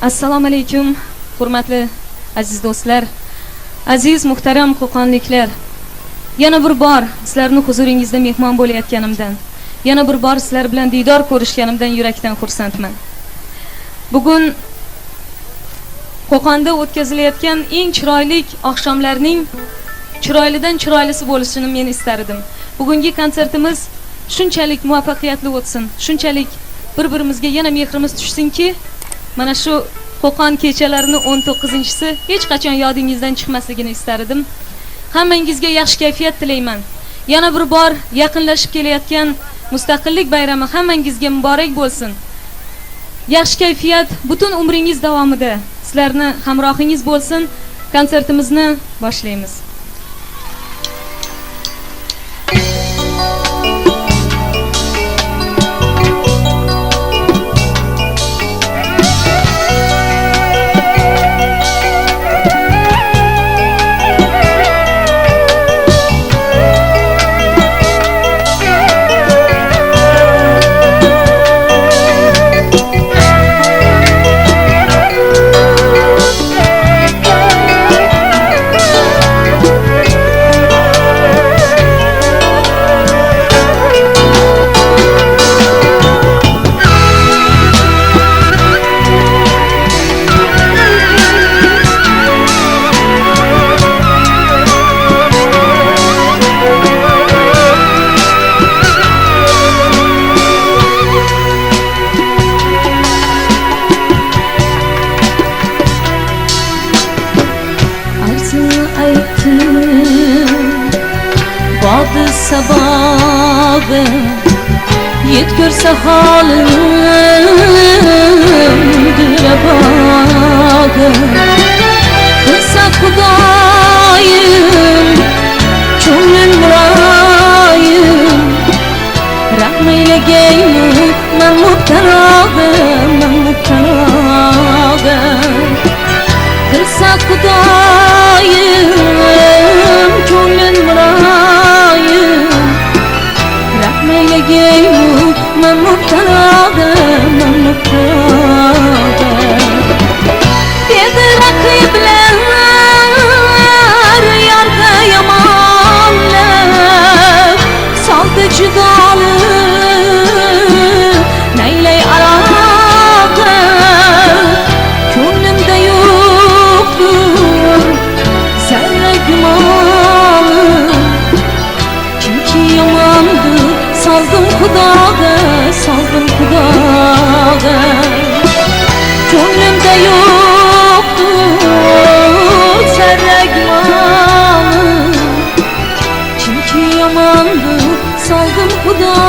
Assalomu alaykum, hurmatli aziz do'stlar, aziz muhtaram qo'qonliklar. Yana bir bor sizlarni huzuringizda mehmon bo'layotganimdan, yana bir bor sizlar bilan diydor ko'rishganimdan yurakdan xursandman. Bugun Qo'qonda o'tkazilayotgan eng chiroyli oqshomlarning chiroylidan chiroylisi bo'lishini men istardim. Bugungi konsertimiz shunchalik muvaffaqiyatli o'tsin, shunchalik bir-birimizga yana mehrimiz tushsinki, mana shu Qo'qon kechalarining 19-si hech qachon yodingizdan chiqmasligini istardim. Hammangizga yaxshi kayfiyat tilayman. Yana bir bor yaqinlashib kelayotgan Mustaqillik bayrami hammangizga muborak bo'lsin. Yaxshi kayfiyat butun umringiz davomida sizlarni hamrohingiz bo'lsin. Konsertimizni boshlaymiz. Badı sabahı yetkörse halim dürebağı kırsa kudayım çölün murayım rahmeyle geymi ben muhtarağım kırsa kudayım çölün murayım rahmeyle geymi ben muhtarağım dedi rakibler yargı yamanlar saldı cidalı neyley alaka gönlümde yoktur zerre gümanı kimki yamandı saldım kudağı gönlümde yoktur zerre gümanı kimki yamandı saldım kudağı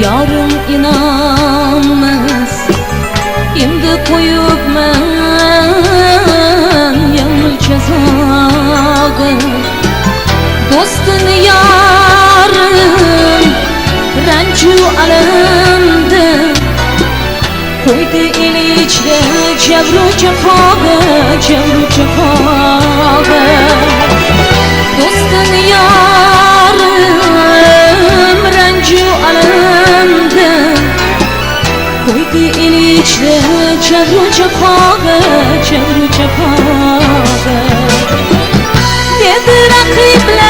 yarım inanmaz indi koyup men yanıl cezağı dostun yarım rencu alemde koydu iliçde cevru cefağı dostun yarım rencu alemde koydu iliçde cevru cefağı dedi rakibler